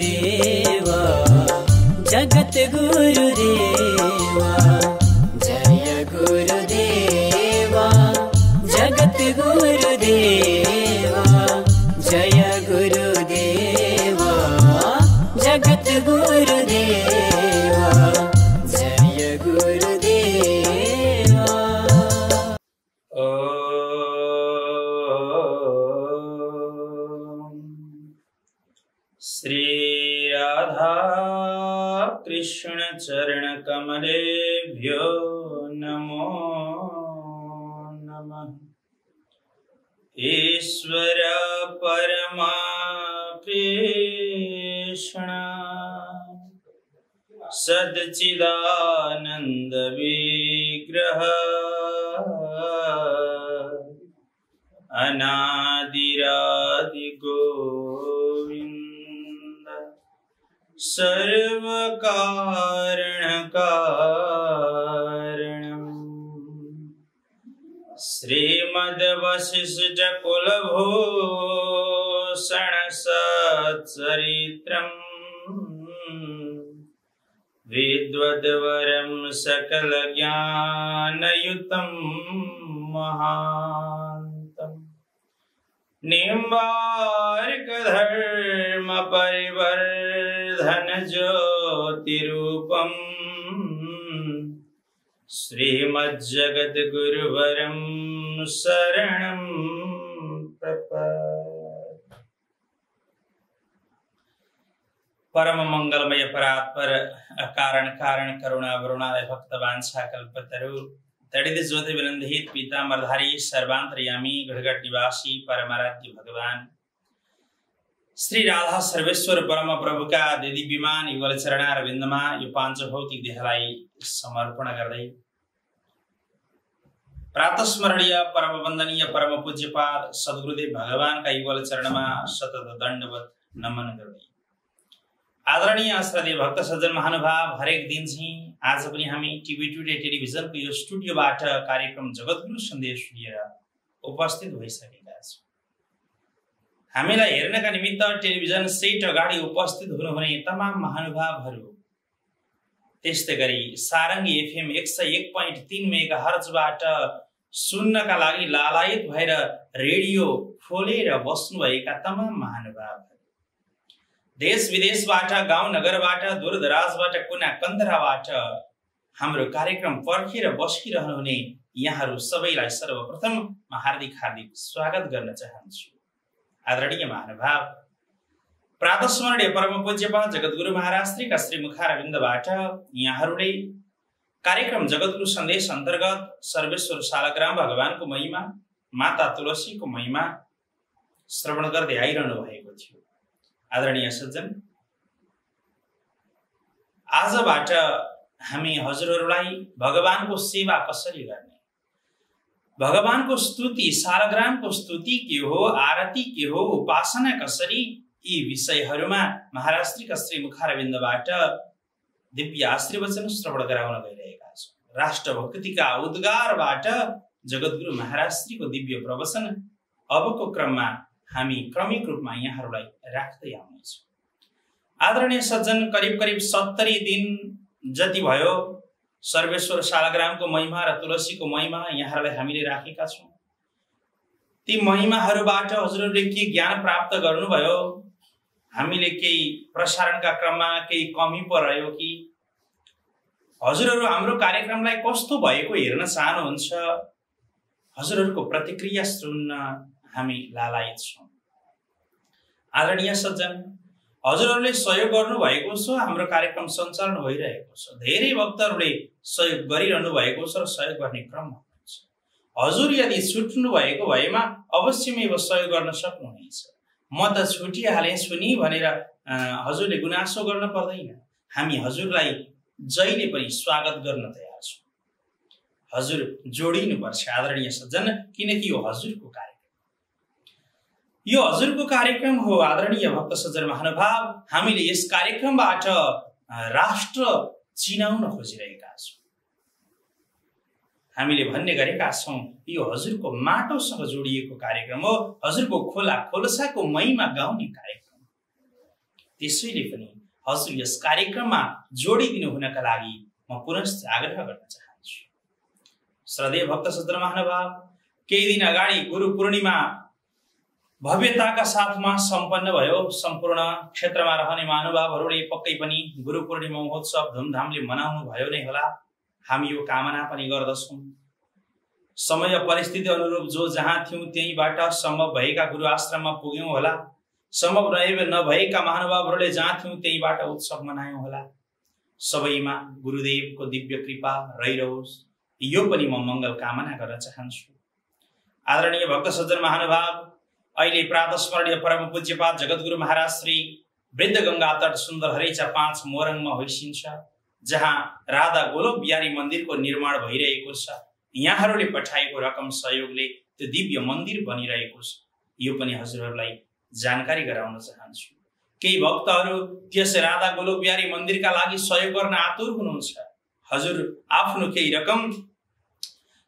गुरुदेवा जगत गुरुदेवा जय गुरुदेवा जगत गुरुदेवा जय गुरुदेवा जगत गुरुदेवा जय गुरुदेवा। श्री राधा कृष्ण चरण कमलेभ्यो नमो नमः। ईश्वर परमा कृष्ण सच्चिदानंद विग्रह अनादिरादि गोविंद सर्व कारण कारणम श्रीमद् वशिष्ठ कुलभूषण सच्चरित्रम् विद्वद्वरं सकल ज्ञानयुतं महान्तम् निम्बार्क धर्म परिवर्धन ज्योतिरूपम् श्रीमज्जगद्गुरुवरं शरणं प्रपद्ये। परम मंगलमय परात्पर कारण कारण करुणा वरुणालय भक्तवांछा कल्पतरु तड़ित ज्योति विनंदित पीतांबरधारी सर्वांतर्यामी गढ़गढ़ निवासी परमाराध्य भगवान श्री राधा सर्वेश्वर परम प्रभु का दिव्यमान युगल चरणारविन्दमा यो पांच भौतिक देहलाई समर्पण गर्दै प्रातस्मरणीय परम वन्दनीय परम पूज्यपाद सद्गुरुदेव भगवान का युगल चरणमा सतत दण्डवत नमन गर्दै आदरणीय श्रद्धेय भक्त सज्जन महानुभाव हरेक दिन चाहिँ आज पनि हामी टिभी टुडे टेलिभिजनको यो स्टुडियोबाट कार्यक्रम जगतगुरु सन्देश लिएर उपस्थित भइसकेका छौँ। हामीलाई हेर्नका निमित्त टेलिभिजन सेट अगाडि उपस्थित हुनुहुने तमाम महानुभावहरू, त्यस्तै गरी सारङ्गी एफएम 101.3 मेगाहर्जबाट सुन्नका लागि लालायत भएर रेडियो खोलेर बस्नुभएका तमाम महानुभावहरू, देश विदेशबाट गाउँ नगरबाट दूरदराजबाट कुना कन्दराबाट हाम्रो कार्यक्रम पर्खेर बसिरहनुहुने यहाँहरू सबैलाई सर्वप्रथम हार्दिक हार्दिक स्वागत गर्न चाहन्छु। आदरणीय महानुभाव, प्रातस्मरणीय परम पूज्यपाद जगद्गुरु महाराज श्रीका श्रीमुखारविन्दबाट यहाँहरूले कार्यक्रम जगद्गुरु सन्देश अन्तर्गत सर्वेश्वर शालग्राम भगवानको महिमा, माता तुलसीको महिमा श्रवण गर्दै आइरहनु भएको थियो। आदरणीय सज्जन, आजबाट हामी हजुरहरूलाई भगवानको सेवा कसरी गर्ने, भगवानको स्तुति, शालग्रामको स्तुति के हो, आरती के हो, उपासना कसरी, यी विषयहरूमा महाराज श्रीका श्रीमुखारविन्दबाट दिव्य आशीर्वचन श्रवण गराउन गइरहेका छौँ। राष्ट्रभक्तिका उद्गारबाट जगद्गुरु महाराज श्रीको दिव्य प्रवचन अबको क्रममा हामी क्रमिक रूपमा यहाँहरूलाई राख्दै आउनेछौँ। आदरणीय सज्जन, करिब 70 दिन जति भयो सर्वेश्वर शालग्रामको महिमा र तुलसीको महिमा यहाँहरूलाई हामीले राखेका छौँ। ती महिमाहरूबाट हजुरहरूले के ज्ञान प्राप्त गर्नुभयो, हामीले केही प्रसारणका क्रममा केही कमी पर्यो कि, हजुरहरू हाम्रो कार्यक्रमलाई कस्तो भएको हेर्न चाहनुहुन्छ, हजुरहरूको प्रतिक्रिया सुन्न हामी लालायत छौँ। आदरणीय सज्जन, हजुरहरूले सहयोग गर्नुभएको छ, हाम्रो कार्यक्रम सञ्चालन भइरहेको छ। धेरै भक्तहरूले सहयोग गरिरहनु भएको छ र सहयोग गर्ने क्रममा हुनुहुन्छ। हजुर यदि छुट्नु भएको भएमा अवश्यमै सहयोग गर्न सक्नुहुनेछ। म त छुटिहालेछु नि भनेर हजुरले गुनासो गर्न पर्दैन। हामी हजुरलाई जहिले पनि स्वागत गर्न तयार छौँ। हजुर जोडिनुपर्छ आदरणीय सज्जन, किनकि यो हजुरको कार्यक्रम, यो हजुरको कार्यक्रम हो। आदरणीय भक्त सज्जन महानुभाव, हामीले यस कार्यक्रमबाट राष्ट्र चिनाउन खोजिरहेका छौँ। हामीले भन्ने गरेका छौँ यो हजुरको माटोसँग जोडिएको कार्यक्रम हो, हजुरको खोला खोलसाको महिमा गाउने कार्यक्रम। त्यसैले पनि हजुर यस कार्यक्रममा जोडिदिनु हुनका लागि म पुनश्च आग्रह गर्न चाहन्छु। श्रद्धेय भक्त सज्जन महानुभाव, केही दिन अगाडि गुरु पूर्णिमा भव्यताका साथमा सम्पन्न भयो। सम्पूर्ण क्षेत्रमा रहने महानुभावहरूले पक्कै पनि गुरु पूर्णिमा महोत्सव धुमधामले मनाउनु भयो नै होला। हामी यो कामना पनि गर्दछौँ। समय परिस्थिति अनुरूप जो जहाँ थियौँ त्यहीँबाट सम्भव भएका गुरु आश्रममा पुग्यौँ होला। सम्भव नभएका महानुभावहरूले जहाँ थियौँ त्यहीँबाट उत्सव मनायौँ होला। सबैमा गुरुदेवको दिव्य कृपा रहिरहोस्, यो पनि म मङ्गल कामना गर्न चाहन्छु। आदरणीय भक्त सज्जन महानुभाव, अहिले प्रातः स्मरणीय परम पूज्यपाद जगद्गुरु महाराज श्री वृद्ध गंगा तट सुन्दर हरेचा 5 मोरङमा होइसिन्छ, जहाँ राधा गोलोक बिहारी मन्दिरको निर्माण भइरहेको छ। यहाँहरूले पठाएको रकम सहयोगले त्यो दिव्य मन्दिर बनिरहेको छ। यो पनि हजुरहरूलाई जानकारी गराउन चाहन्छु। केही भक्तहरू त्यस राधा गोलोक बिहारी मन्दिरका लागि सहयोग गर्न आतुर हुनुहुन्छ। हजुर आफ्नो केही रकम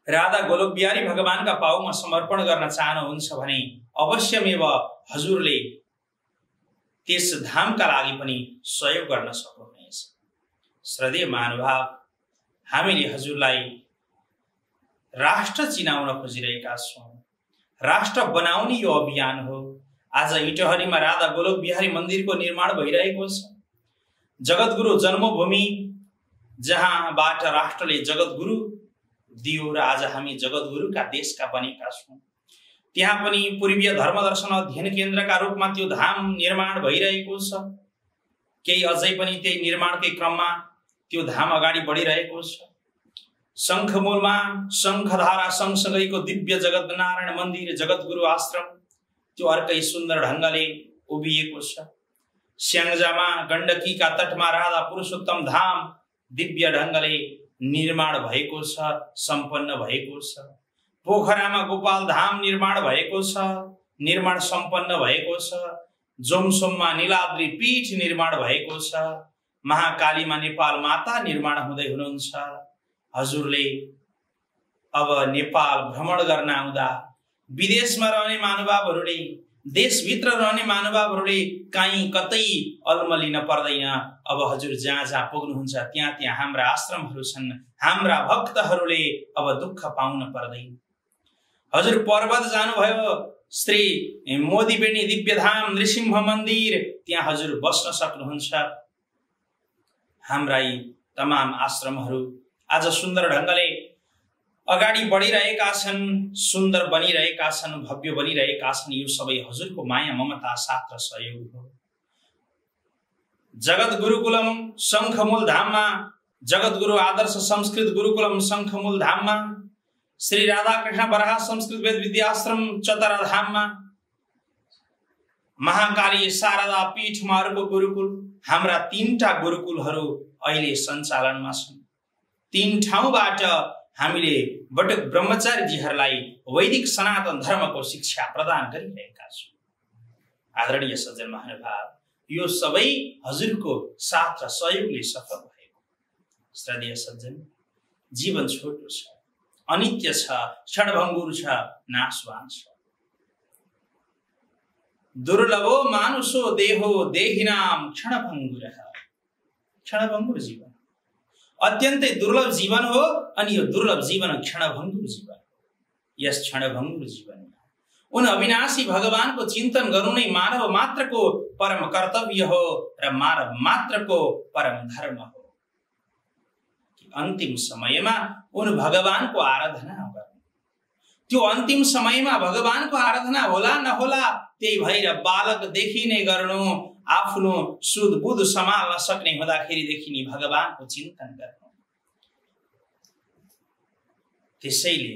राधा गोलोक बिहारी भगवानका पाउमा समर्पण गर्न चाहनुहुन्छ भने अवश्यमेव हजुरले त्यस धामका लागि पनि सहयोग गर्न सक्नुहुनेछ। श्रद्धेय महानुभाव, हामीले हजुरलाई राष्ट्र चिनाउन खोजिरहेका छौँ। राष्ट्र बनाउने यो अभियान हो। आज इटहरीमा राधा गोलोक बिहारी मन्दिरको निर्माण भइरहेको छ। जगद्गुरु जन्मभूमि, जहाँबाट राष्ट्रले जगद्गुरु दियो र आज हामी जगद्गुरुका देशका बनेका छौँ। त्यहाँ पनि पूर्वीय धर्मदर्शन अध्ययन केन्द्रका रूपमा त्यो धाम निर्माण भइरहेको छ। केही अझै पनि त्यही निर्माणकै क्रममा त्यो धाम अगाडि बढिरहेको छ। शङ्खमूलमा शङ्खधारा सँगसँगैको दिव्य जगतनारायण मन्दिर जगद्गुरु आश्रम त्यो अर्कै सुन्दर ढङ्गले उभिएको छ। स्याङ्जामा गण्डकीका तटमा राधा पुरुषोत्तम धाम दिव्य ढङ्गले निर्माण भएको छ, सम्पन्न भएको छ। पोखरामा गोपाल धाम निर्माण भएको छ, निर्माण सम्पन्न भएको छ। जोमसोममा नीलाद्री पीठ निर्माण भएको छ। महाकालीमा नेपाल माता निर्माण हुँदै हुनुहुन्छ। हजुरले अब नेपाल भ्रमण गर्न आउँदा विदेशमा रहने महानुभावहरूले, देशभित्र रहने महानुभावहरूले कहीँ कतै अल्मलिन पर्दैन। अब हजुर जहाँ जहाँ पुग्नुहुन्छ त्यहाँ त्यहाँ हाम्रा आश्रमहरू छन्। हाम्रा भक्तहरूले अब दुःख पाउन पर्दैन। हजुर पर्वत जानुभयो, श्री मोदीबेनी दिव्यधाम नृसिंह मन्दिर, त्यहाँ हजुर बस्न सक्नुहुन्छ। हाम्रा यी तमाम आश्रमहरू आज सुन्दर ढङ्गले अगाडि बढिरहेका छन्, सुन्दर बनिरहेका छन्, भव्य बनिरहेका छन्। यो सबै हजुरको माया ममता साथ र सहयोग हो। जगत गुरुकुलम शङ्खमूल धाममा, जगद्गुरु आदर्श संस्कृत गुरुकुलम शङ्खमूल धाममा, श्री राधाकृष्ण बराह संस्कृत वेद विद्याश्रम चतरा धाममा, महाकाली शारदा पीठमा अर्को गुरुकुल, हाम्रा 3टा गुरुकुलहरू अहिले सञ्चालनमा छन्। 3 ठाउँबाट हामीले बटुक ब्रह्मचारीजीहरूलाई वैदिक सनातन धर्मको शिक्षा प्रदान गरिरहेका छौँ। आदरणीय सज्जन महानुभाव, यो सबै हजुरको साथ र सहयोगले सफल भएको। श्रद्धेय सज्जन, जीवन छोटो छ, अनित्य छ, क्षणभङ्गुर छ, नाशवान छ। दुर्लभो मानुषो देहो देहिनाम क्षणभङ्गुरः। क्षणभङ्गुर जीवन अत्यन्तै दुर्लभ जीवन हो अनि यो दुर्लभ जीवन क्षणभङ्गुर जीवन। यस क्षणभङ्गुर जीवनमा उन अविनाशी भगवानको चिन्तन गर्नु नै मानव मात्रको परम कर्तव्य हो र मानव मात्रको परम धर्म हो। अन्तिम समयमा उन भगवानको आराधना गर्नु, त्यो अन्तिम समयमा भगवानको आराधना होला नहोला त्यही भएर बालकदेखि नै गर्नु। आफ्नो सुध बुध सम्हाल्न सक्ने हुँदाखेरिदेखि नि भगवानको चिन्तन गर्नु। त्यसैले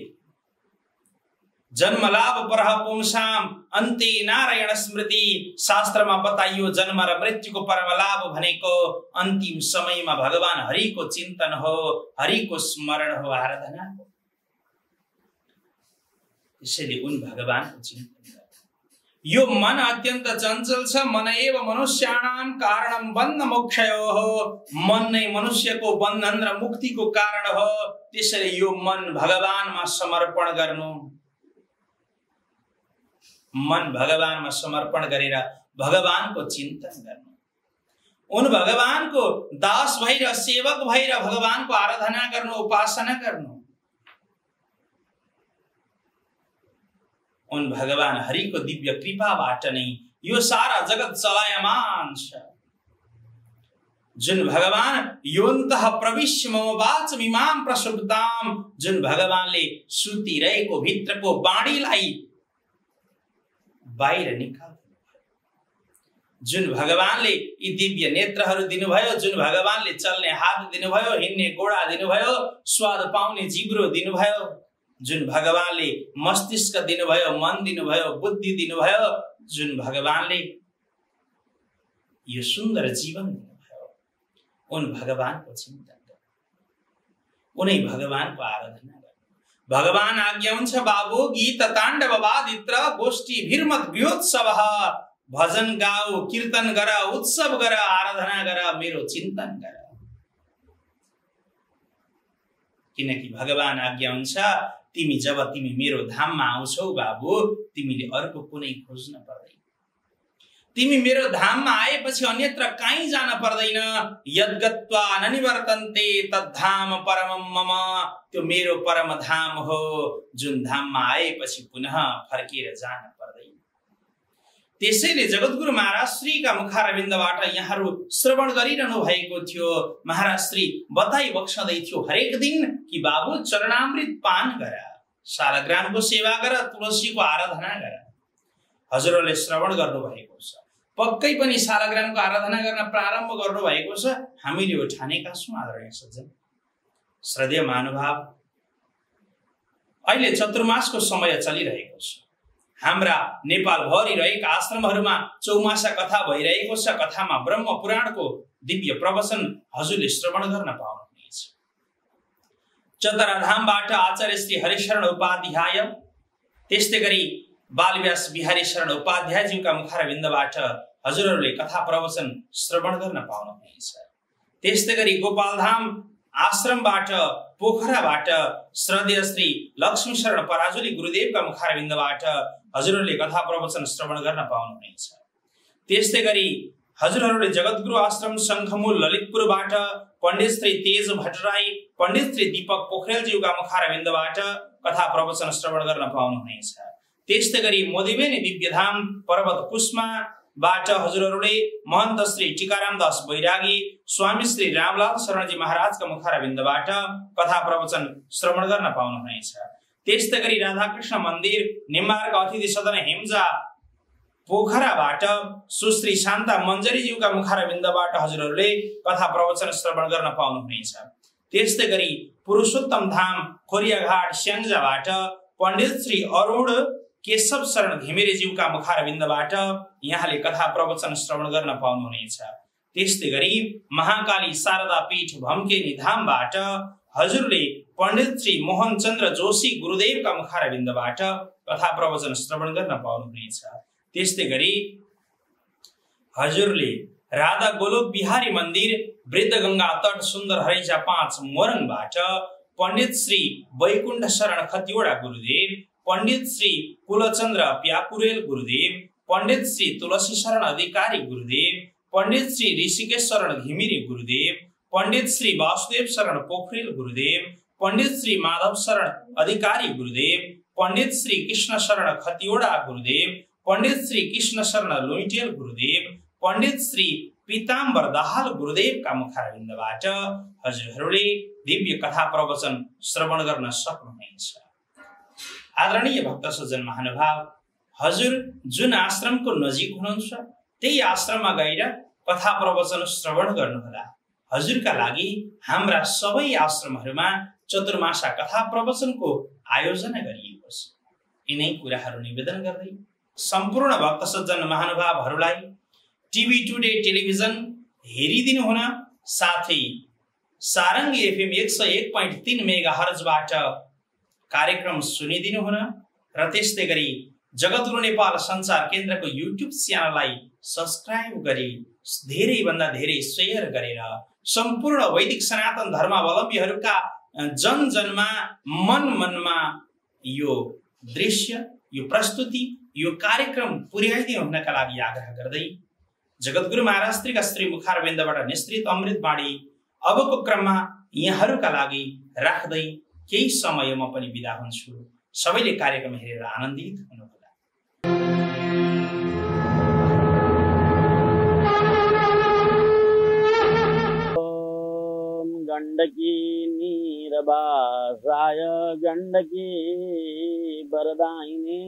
जन्मलाभ परह पुंसाम अन्ते नारायण स्मृति, शास्त्रमा बताइयो जन्म र मृत्युको परम लाभ भनेको अन्तिम समयमा भगवान हरिको चिन्तन हो, हरिको स्मरण हो, आराधना हो। त्यसैले उन भगवानको चिन्तन यो मन अत्यन्त चञ्चल छ। मन एव मनुष्याणाम कारणम बन्ध मोक्षयोः। मन नै मनुष्यको बन्धन र मुक्तिको कारण हो। त्यसैले यो मन भगवानमा समर्पण गर्नु, मन भगवानमा समर्पण गरेर भगवानको चिन्तन गर्नु। उन भगवानको दास भएर सेवक भएर भगवानको आराधना गर्नु, उपासना गर्नु। उन भगवान हरिको दिव्य कृपाबाट नै यो सारा जगत चलायमान छ। जुन भगवान योन्तः प्रविश्य मम वाचमिमां प्रसुप्तां, जुन भगवानले सुतिरहेको भित्रको बाणीलाई बाहिर निकाल्नु, जुन भगवानले यी दिव्य नेत्रहरू दिनुभयो, जुन भगवानले चल्ने हात दिनुभयो, हिँड्ने घोडा दिनुभयो, स्वाद पाउने जिब्रो दिनुभयो, जुन भगवानले मस्तिष्क दिनुभयो, मन दिनुभयो, बुद्धि दिनुभयो, जुन भगवानले यो सुन्दर जीवन दिनुभयो, उन भगवानको चिन्तन गर्नु, उनै भगवानको आराधना गर्नु। भगवान आज्ञा हुन्छ बाबु गीत ताण्डव वादित्र गोष्ठी भिर्मत गृहोत्सव, भजन गाऊ, कीर्तन गर, उत्सव गर, आराधना गर, मेरो चिन्तन गर। किनकि भगवान आज्ञा हुन्छ तिमी जब तिमी मेरो धाममा आउँछौ बाबु, तिमीले अर्को कुनै खोज्न पर्दैन। तिमी मेरो धाममा आएपछि अन्यत्र कहीँ जान पर्दैन। यद्गत्वा ननिवर्तन्ते तद्धाम परमं मम, त्यो मेरो परम धाम हो, जुन धाममा आएपछि पुनः फर्केर जान पर्दैन। त्यसैले जगद्गुरु महाराज श्रीका मुखारविन्दबाट यहाँहरू श्रवण गरिरहनु भएको थियो। महाराज श्री बताई बक्सदै थियो हरेक दिन कि बाबु चरणामृत पान गर, शालग्रामको सेवा गर, तुलसीको आराधना गर। हजुरहरूले श्रवण गर्नु भएको छ, पक्कै पनि शालग्रामको आराधना गर्न प्रारम्भ गर्नु भएको छ। हामीले यो ठानेका छौँ आदरणीय सज्जन श्रद्धेय महानुभाव। अहिले चतुर्मासको समय चलिरहेको छ। हाम्रा नेपालभरि रहेका आश्रमहरूमा चौमासा कथा भइरहेको छ। कथामा ब्रह्म पुराणको दिव्य प्रवचन हजुरले श्रवण गर्न पाउनुहुनेछ। चतराधामबाट आचार्य श्री हरिशरण उपाध्याय, त्यस्तै गरी बालव्यास बिहारी शरण उपाध्यायज्यूका मुखारविन्दबाट हजुरहरूले कथा प्रवचन श्रवण गर्न पाउनुहुनेछ। त्यस्तै गरी गोपालधाम आश्रमबाट पोखराबाट श्रद्धेय श्री लक्ष्मी शरण पराजुली गुरुदेवका मुखारविन्दबाट हजुरहरूले कथा प्रवचन श्रवण गर्न पाउनुहुनेछ। त्यस्तै गरी हजुरहरूले जगद्गुरु आश्रम शङ्खमूल ललितपुरबाट पण्डित श्री तेज भट्टराई, पण्डित श्री दीपक पोखरेलज्यूका मुखारविन्दबाट कथा प्रवचन श्रवण गर्न पाउनुहुनेछ। त्यस्तै गरी मोदिबेनी दिव्यधाम पर्वत कुस्माबाट हजुरहरूले महन्त श्री टीकाराम दास बैरागी, स्वामी श्री रामलाल शरणजी महाराजका मुखारविन्दबाट कथा प्रवचन श्रवण गर्न पाउनुहुनेछ। त्यस्तै गरी राधाकृष्ण मन्दिर निम्बारका अतिथि सदन हेम्जा पोखराबाट सुश्री शान्ता मञ्जरीज्यूका मुखारविन्दबाट हजुरहरूले कथा प्रवचन श्रवण गर्न पाउनुहुनेछ। त्यस्तै गरी पुरुषोत्तम धाम खोरियाघाट स्याङ्जाबाट पण्डित श्री अरुण केशव शरण घिमिरेज्यूका मुखारविन्दबाट यहाँले कथा प्रवचन श्रवण गर्न पाउनुहुनेछ। त्यस्तै गरी महाकाली शारदा पीठ भम्केनी धामबाट हजुरले पण्डित श्री मोहन चन्द्र जोशी गुरुदेवका मुखारविन्दबाट कथा प्रवचन श्रवण गर्न पाउनुहुनेछ। त्यस्तै गरी हजुरले राधा गोलोक बिहारी मन्दिर वृद्धगंगा तट सुन्दर हरैजा 5 मोरङबाट पण्डित श्री वैकुण्ठ शरण खतिवडा गुरुदेव, पण्डित श्री कुलचन्द्र प्याकुरेल गुरुदेव, पण्डित श्री तुलसी शरण अधिकारी गुरुदेव, पण्डित श्री ऋषिकेश शरण घिमिरे गुरुदेव, पण्डित श्री वासुदेव शरण पोखरेल गुरुदेव, पण्डित श्री माधव शरण अधिकारी गुरुदेव, पण्डित श्री कृष्ण शरण खतिवडा गुरुदेव, पण्डित श्री कृष्ण शरण लुइटेल गुरुदेव, पण्डित श्री पीताम्बर दाहाल गुरुदेवका मुखारविन्दबाट हजुरहरूले दिव्य कथा प्रवचन श्रवण गर्न सक्नुहुनेछ। आदरणीय भक्त सज्जन महानुभाव, हजुर जुन आश्रमको नजिक हुनुहुन्छ त्यही आश्रममा गएर कथा प्रवचन श्रवण गर्नुहोला। हजुरका लागि हाम्रा सबै आश्रमहरूमा चतुर्मासा कथा प्रवचनको आयोजना गरिएको छ। यिनै कुराहरू निवेदन गर्दै सम्पूर्ण भक्त सज्जन महानुभावहरूलाई टिभी टुडे टेलिभिजन हेरिदिनु हुन, साथै सारङ्गी एफएम 101.3 मेगाहर्जबाट कार्यक्रम सुनिदिनु हुन र त्यस्तै गरी जगद्गुरु नेपाल सञ्चार केन्द्रको युट्युब च्यानललाई सब्स्क्राइब गरी धेरै भन्दा धेरै शेयर गरेर सम्पूर्ण वैदिक सनातन धर्मावलम्बीहरूका जन जनमा मन मनमा यो दृश्य, यो प्रस्तुति, यो कार्यक्रम पुर्याइदिनु हुनका लागि आग्रह गर्दै जगद्गुरु महाराज श्रीका श्री मुखारविन्दबाट निश्रित अमृत बाणी अबको क्रममा यहाँहरूका लागि राख्दै केही समय म पनि बिदा हुन्छु। सबैले कार्यक्रम हेरेर आनन्दित हुनुहोला। ओम गण्डकी नीरवासाय गण्डकी वरदायिने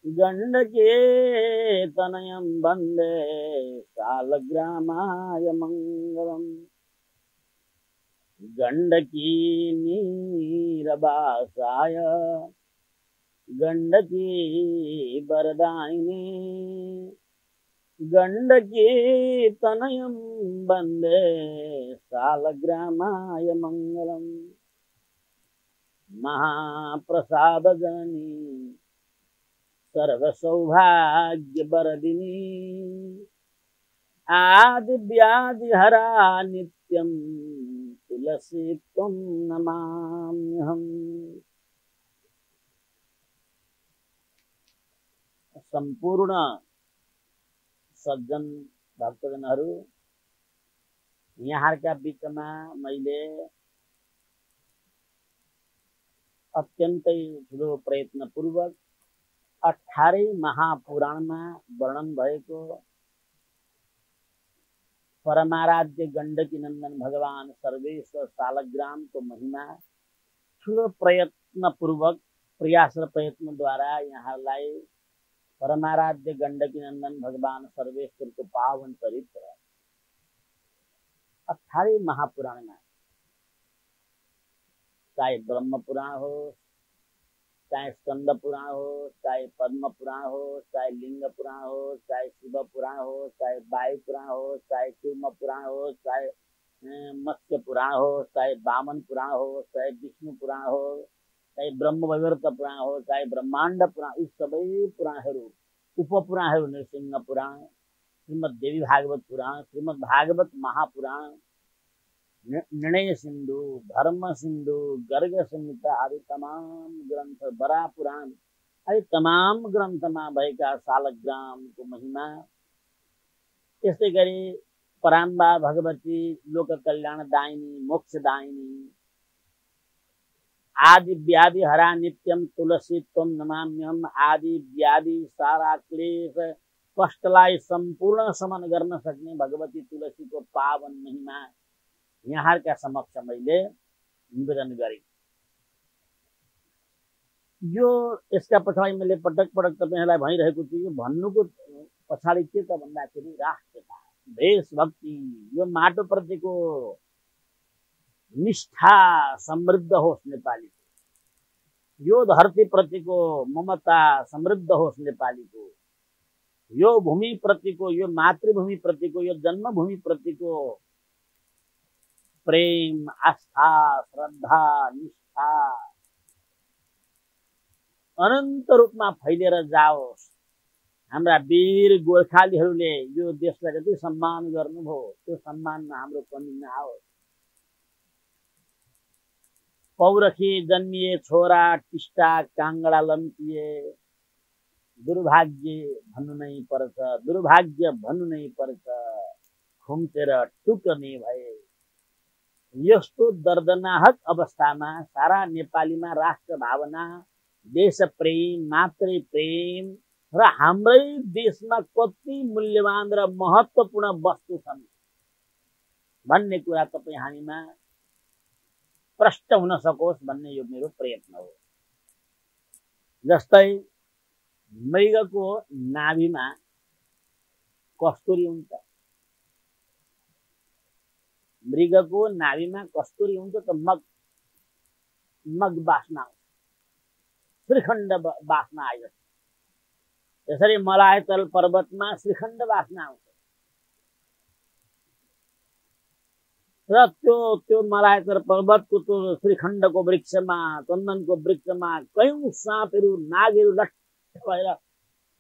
गण्डके तनयं वन्दे शालग्रामाय मङ्गलम्। गण्डकी नीरवासाय गण्डकी वरदायिने गण्डकी तनयं वन्दे शालग्रामाय मङ्गलम्। महाप्रसादजननी सर्वसौभाग्यवरदिनी आदिव्याधिहरा नित्यं तुलसी त्वं नमाम्यहम्। सम्पूर्ण सज्जन भक्तजनहरू, यहाँका बीचमा मैले अत्यन्तै ठुलो प्रयत्नपूर्वक 18 महापुराणमा वर्णन भएको परमाराध्य गण्डकी नन्दन भगवान सर्वेश्वर शालग्रामको महिमा ठुलो प्रयत्नपूर्वक प्रयास र प्रयत्नद्वारा यहाँलाई परमाराध्य गण्डकी नन्दन भगवान सर्वेश्वरको पावन चरित्र 18 महापुराणमा, चाहे ब्रह्म पुराण हो, चाहे स्कंद पुराण हो, चाहे पद्म पुराण हो, चाहे लिंग पुराण हो, चाहे शिव पुराण हो, चाहे वायु पुराण हो, चाहे कूर्म पुराण हो, चाहे मत्स्य पुराण हो, चाहे वामन पुराण हो, चाहे विष्णु पुराण हो, चाहे ब्रह्म वैवर्त पुराण हो, चाहे ब्रह्माण्ड पुराण, यी सबै पुराणहरू उपपुराणहरू नृसिंह पुराण, श्रीमद् देवी भागवत पुराण, श्रीमद् भागवत महापुराण, निर्णय सिंधु, धर्म सिंधु, गर्ग संहिता आदि तमाम ग्रन्थ, बरा पुराण आदि तमाम ग्रन्थमा भएका शालग्रामको महिमा, त्यस्तै गरी पराम्बा भगवती लोक कल्याणदायिनी मोक्षदायिनी आदि व्याधि हरा नित्यम तुलसी त्वं नमाम्यहम्, आदि व्याधि सारा क्लेश कष्टलाई सम्पूर्ण शमन गर्न सक्ने भगवती तुलसीको पावन महिमा यहाँका समक्ष मैले निवेदन गरेँ। यो यसका पछाडि मैले पटक पटक तपाईहरुलाई भनिरहेको छु, यो भन्नुको पछाडि के त भन्दाखेरि राष्ट्रता, देशभक्ति, यो माटोप्रतिको निष्ठा समृद्ध होस् नेपालीको, यो धरतीप्रतिको ममता समृद्ध होस् नेपालीको, यो भूमिप्रतिको, यो मातृभूमिप्रतिको, यो जन्मभूमिप्रतिको प्रेम, आस्था, श्रद्धा, निष्ठा अनन्त रूपमा फैलिएर जाओस्। हाम्रा वीर गोर्खालीहरूले यो देशलाई जति सम्मान गर्नुभयो त्यो सम्मानमा हाम्रो कमी नआओस्। पौरखी जन्मिए छोरा टिस्टा काङ्गडा लम्किए, दुर्भाग्य भन्नु नै पर्छ, दुर्भाग्य भन्नु नै पर्छ, खुम्चेर टुक्ने भए। यस्तो दर्दनाहक अवस्थामा सारा नेपालीमा राष्ट्र भावना, देश प्रेम, मातृ प्रेम र हाम्रै देशमा कति मूल्यवान र महत्त्वपूर्ण वस्तु छन् भन्ने कुरा तपाई हामीमा प्रष्ट हुन सकोस् भन्ने यो मेरो प्रयत्न हो। जस्तै मृगको नाभिमा कस्तुरी हुन्छ, मृगको नाभिमा कस्तुरी हुन्छ त मग बास्ना आउँछ, श्रीखण्ड बास्ना आइन्छ। त्यसरी मलायतल पर्वतमा श्रीखण्ड बास्ना आउँछ र त्यो मलायतल पर्वतको त्यो श्रीखण्डको वृक्षमा, चन्दनको वृक्षमा कयौं साँपहरू नागहरू लट्ठ भएर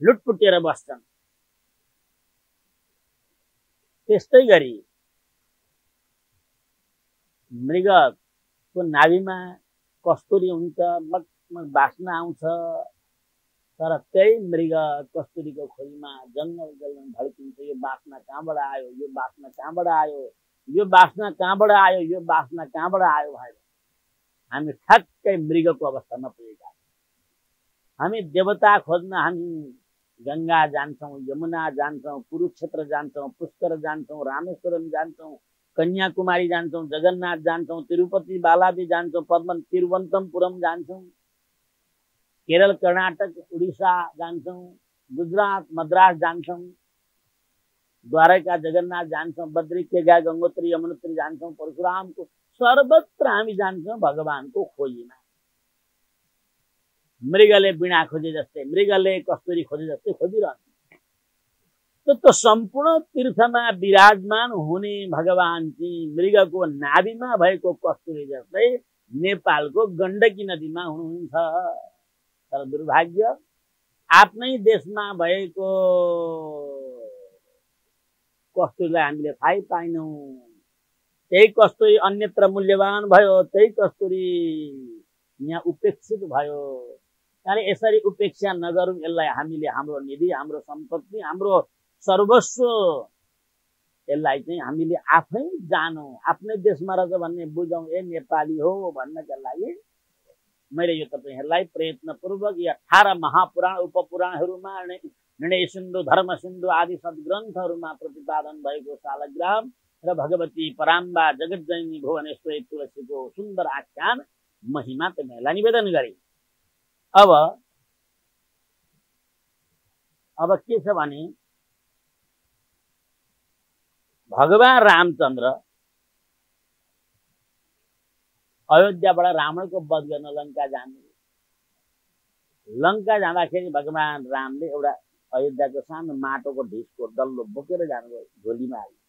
लुटपुटेर बस्छन्। त्यस्तै गरी मृगको नाभिमा कस्तुरी हुन्छ, मगमग बास्ना आउँछ तर त्यही मृग कस्तुरीको खोजीमा जङ्गल जङ्गल भड्किन्छ। यो बासना कहाँबाट आयो, यो बासना कहाँबाट आयो, यो बासना कहाँबाट आयो, यो बासना कहाँबाट आयो भनेर हामी ठ्याक्कै मृगको अवस्थामा पुगेका छौँ। हामी देवता खोज्न हामी गङ्गा जान्छौँ, यमुना जान्छौँ, कुरुक्षेत्र जान्छौँ, पुष्कर जान्छौँ, रामेश्वरम जान्छौँ, कन्याकुमारी जान्छौँ, जगन्नाथ जान्छौँ, तिरुपति बालाजी जान्छौँ, तिरुवनन्तपुरम जान्छौँ, केरल कर्नाटक उडिसा जान्छौँ, गुजरात मद्रास जान्छौँ, द्वारका जगन्नाथ जान्छौँ, बद्री केगा गङ्गोत्री यमुनोत्री जान्छौँ, परशुरामको सर्वत्र हामी जान्छौँ भगवानको खोजीमा। मृगले वीणा खोजे जस्तै, मृगले कस्तुरी खोजे जस्तै खोजिरहन्छ। तो सम्पूर्ण तीर्थमा विराजमान हुने भगवान चाहिँ मृगको नाभिमा भएको कस्तुरी जस्तै नेपालको गण्डकी नदीमा हुनुहुन्छ। तर दुर्भाग्य आफ्नै देशमा भएको कस्तुरीलाई हामीले थाहै पाइनौँ। त्यही कस्तुरी अन्यत्र मूल्यवान भयो, त्यही कस्तुरी यहाँ उपेक्षित भयो। यानी यसरी उपेक्षा नगरौँ, यसलाई हामीले हाम्रो निधि, हाम्रो सम्पत्ति, हाम्रो सर्वस्व यसलाई चाहिँ हामीले आफै जानौँ, आफ्नै देशमा रहेछ भन्ने बुझौँ, ए नेपाली हो भन्नका लागि मैले यो तपाईहरुलाई प्रयत्नपूर्वक यी 18 महापुराण उपपुराणहरूमा निर्णय सिन्धु, धर्म सिन्धु आदि सद्ग्रन्थहरूमा प्रतिपादन भएको शालग्राम र भगवती पराम्बा जगज्जननी भुवनेश्वरी तुलसीको सुन्दर आख्यान महिमा तपाईहरुलाई निवेदन गरे। अब के छ भने भगवान रामचन्द्र अयोध्याबाट रावणको वध गर्न लङ्का जानु। लङ्का जाँदाखेरि भगवान रामले एउटा अयोध्याको सानो माटोको ढिसको डल्लो बोकेर जानुभयो, झोलीमा हाल्नु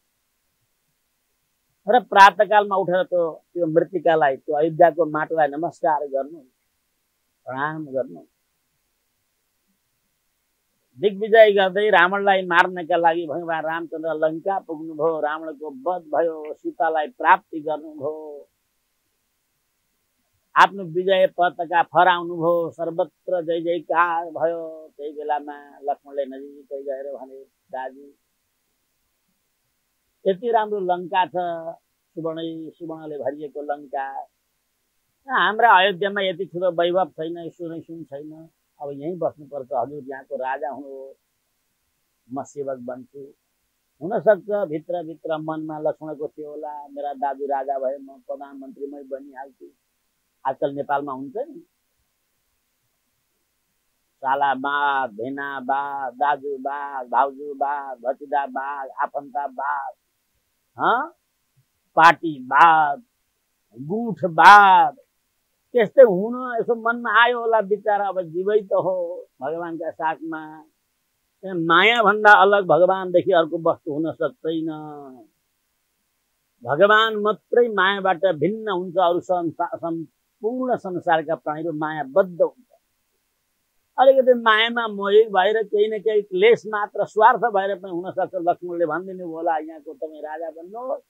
र प्रातःकालमा उठेर त्यो मृत्तिकालाई, त्यो अयोध्याको माटोलाई नमस्कार गर्नु, प्रणाम गर्नु, दिग्विजय गर्दै रावणलाई मार्नका लागि भगवान रामचन्द्र लङ्का पुग्नुभयो। रावणको वध भयो, सीतालाई प्राप्ति गर्नुभयो, आफ्नो विजय पताका फहराउनुभयो, सर्वत्र जय जयकार भयो। त्यही बेलामा लक्ष्मणले नजिकै गएर भने, दाजु यति राम्रो लङ्का छ, सुवर्णले भरिएको लङ्का, हाम्रा अयोध्यामा यति ठुलो वैभव छैन, सुन छैन, अब यहीँ बस्नुपर्छ, हजुर यहाँको राजा हुनु, म सेवक बन्छु। हुनसक्छ भित्र मनमा लक्ष्मणको थियो होला, मेरा दाजु राजा भए म प्रधानमन्त्रीमै बनिहाल्छु। आजकल नेपालमा हुन्छ नि, साला बाद, भेना बाद, दाजु बाद, भाउजू बाद, भतिजा बाद, आफन्ता बाद, पार्टी बाद, गुठ बाद, त्यस्तै हुन यसो मनमा आयो होला बिचारा। अब जीवै त हो भगवानका साथमा, माया भन्दा अलग भगवानदेखि अर्को वस्तु हुन सक्दैन। भगवान मात्रै मायाबाट भिन्न हुन्छ, अरू सम्पूर्ण संसारका प्राणीहरू मायाबद्ध हुन्छ। अलिकति मायामा मोहित भएर केही न केही क्लेश मात्र स्वार्थ भएर पनि हुन सक्छ। लक्ष्मणले भनिदिनु होला, यहाँको तपाईँ राजा बन्नुहोस्,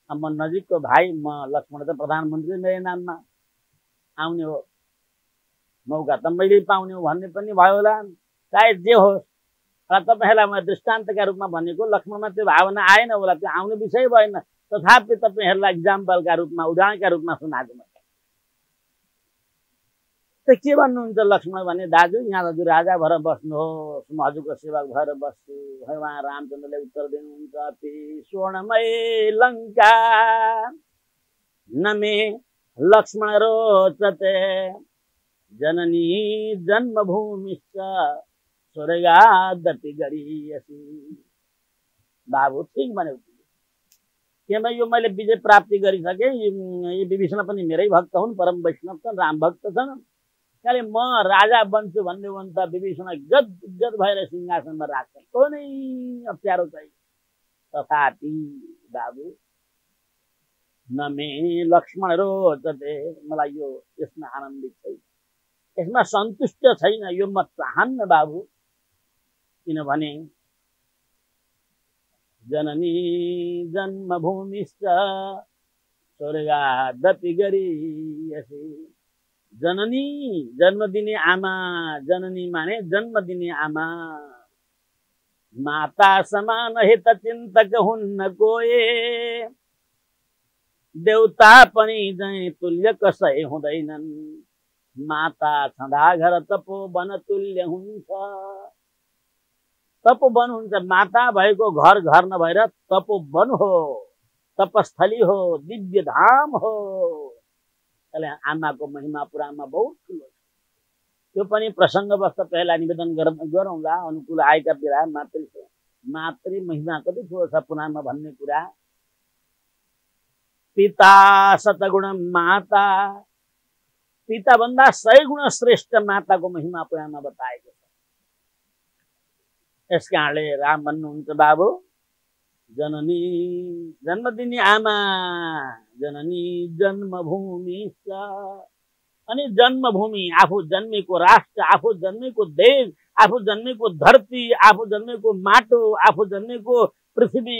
म नजिकको भाइ, म लक्ष्मण त प्रधानमन्त्री मेरो नाममा आउने हो, मौका त मैले पाउने हो भन्ने पनि भयो होला। चाहे जे होस्, र तपाईँहरूलाई म दृष्टान्तका रूपमा भनेको, लक्ष्मणमा त्यो भावना आएन होला, त्यो आउने विषय भएन, तथापि तपाईँहरूलाई इक्जाम्पलका रूपमा, उदाहरणका रूपमा सुनाएको म। त के भन्नुहुन्छ लक्ष्मण भने, दाजु यहाँ हजुर राजा भएर बस्नुहोस्, म हजुरको सेवक भएर बस्छु। भगवान रामचन्द्रले उत्तर दिनुहुन्छ, स्वर्णमय लङ्का नमे लक्ष्मण रोचते, जननी जन्मभूमिश्च स्वर्गादपि गरीयसी। बाबु ठीक भन्यो, केमा यो मैले विजय प्राप्ति गरिसके, यी विभीषण पनि मेरै भक्त हुन्, परम वैष्णव छन्, राम भक्त छन्, त्यसले म राजा बन्छु भन्ने हो भने त विभीषण गदगद भएर सिंहासनमा राख्छन्, कुनै अप्ठ्यारो चाहिँ। तथापि बाबु नमे लक्ष्मण रोचते, मलाई यो यसमा आनन्दित छैन, यसमा सन्तुष्ट छैन, यो म चाहन्न बाबु। किनभने जननी जन्मभूमिश्च स्वर्गादपि गरीयसी, जननी जन्म दिने आमा, जननी माने जन्म दिने आमा। माता समान हित चिन्तक हुन्न कोए, देउता पनि जै तुल्य कसै हुँदैनन्। माता छँदा घर तपोवन तुल्य हुन्छ। तपोवन हुन्छ, माता भएको घर घर नभएर तपोवन हो, तपस्थली हो, दिव्य धाम हो। त्यसले आमाको महिमा पुराणमा बहुत ठुलो छ। त्यो पनि प्रसङ्गवश पहिला निवेदन गरौँला अनुकूल आएका बेला। मातृ महिमा कति ठुलो छ पुराणमा भन्ने कुरा। पिता शतगुण माता, पिता भन्दा 100 गुण श्रेष्ठ माताको महिमा पुराणमा बताएको छ। यस कारणले राम भन्नुहुन्छ बाबु जननी जन्म दिने आमा, जननी जन्मभूमि छ। अनि जन्मभूमि आफू जन्मेको राष्ट्र, आफू जन्मेको देश, आफू जन्मेको धरती, आफू जन्मेको माटो, आफू जन्मेको पृथ्वी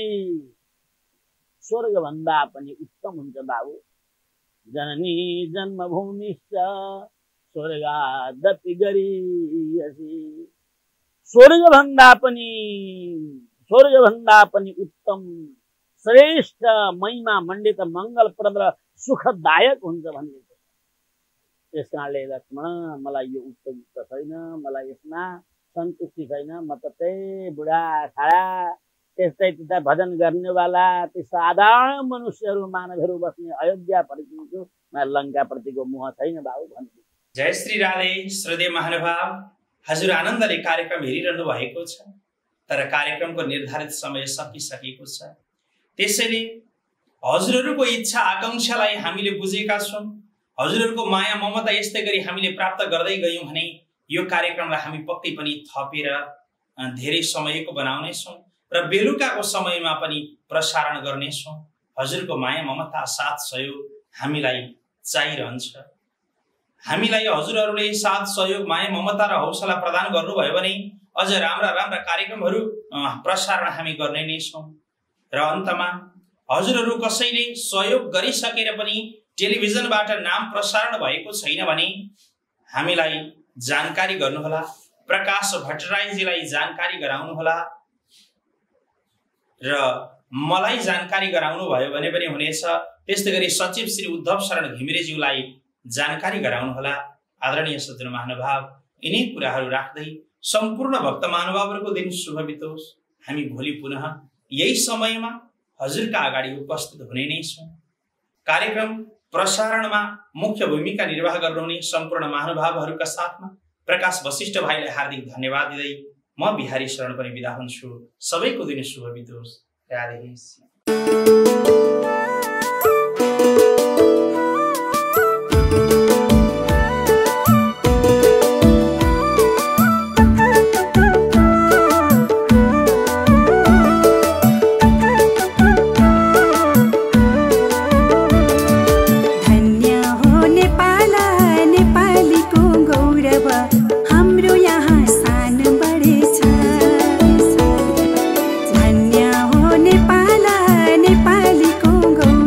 स्वर्ग भन्दा पनि उत्तम हुन्छ बाबु। जननी जन्मभूमि छ स्वर्गादपि गरीयसी। स्वर्ग भन्दा पनि उत्तम श्रेष्ठ महिमा मण्डित मङ्गलप्रद र सुखदायक हुन्छ भन्ने छ। त्यस कारणले लक्ष्मण मलाई यो उपयुक्त छैन, मलाई यसमा सन्तुष्टि छैन। म त त्यही बुढा खाडा त्यस्तै त्यता भजन गर्नेवाला ती साधारण मनुष्यहरू मानवहरू बस्ने अयोध्या फर्किन्छु, मलाई लङ्काप्रतिको मोह छैन बाबु भन्छु। जय श्री राधे। श्रद्धेय महानुभाव, हजुर आनन्दले कार्यक्रम हेरिरहनु भएको छ, तर कार्यक्रमको निर्धारित समय सकिसकेको छ। त्यसैले हजुरहरूको इच्छा आकांक्षालाई हामीले बुझेका छौँ। हजुरहरूको माया ममता यस्तै गरी हामीले प्राप्त गर्दै गयौँ भने यो कार्यक्रमलाई हामी पक्कै पनि थपेर धेरै समयको बनाउनेछौँ र बेलुकाको समयमा पनि प्रसारण गर्नेछौँ। हजुरको माया ममता साथ सहयोग हामीलाई चाहिरहन्छ। हामीलाई हजुरहरूले साथ सहयोग माया ममता र हौसला प्रदान गर्नुभयो भने अझ राम्रा राम्रा कार्यक्रमहरू प्रसारण हामी गर्ने नै छौँ। र अन्तमा हजुरहरू कसैले सहयोग गरिसकेर पनि टेलिभिजनबाट नाम प्रसारण भएको छैन भने हामीलाई जानकारी गर्नुहोला। प्रकाश भट्टराईजीलाई जानकारी गराउनुहोला र मलाई जानकारी गराउनु भयो भने पनि हुनेछ। त्यस्तै गरी सचिव श्री उद्धव शरण घिमिरेज्यूलाई जानकारी गराउनुहोला। आदरणीय सज्जन महानुभाव, यिनै कुराहरू राख्दै सम्पूर्ण भक्त महानुभावहरूको दिन शुभ बितोस्। हामी भोलि पुनः यही समयमा हजुरका अगाडि उपस्थित हुने नै छौँ। कार्यक्रम प्रसारणमा मुख्य भूमिका निर्वाह गर्नुहुने सम्पूर्ण महानुभावहरूका साथमा प्रकाश वशिष्ठ भाइलाई हार्दिक धन्यवाद दिँदै म बिहारी शरण पनि बिदा हुन्छु। सबैको दिन शुभ बितोस्। राधे। नेपाली को गौ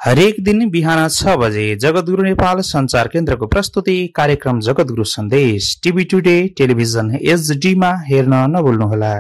हरेक दिन बिहान 6 बजे जगद्गुरु नेपाल सञ्चार केन्द्रको प्रस्तुति कार्यक्रम जगद्गुरु सन्देश टिभी टुडे टेलिभिजन एचडी मा हेर्न नभुल्नुहोला।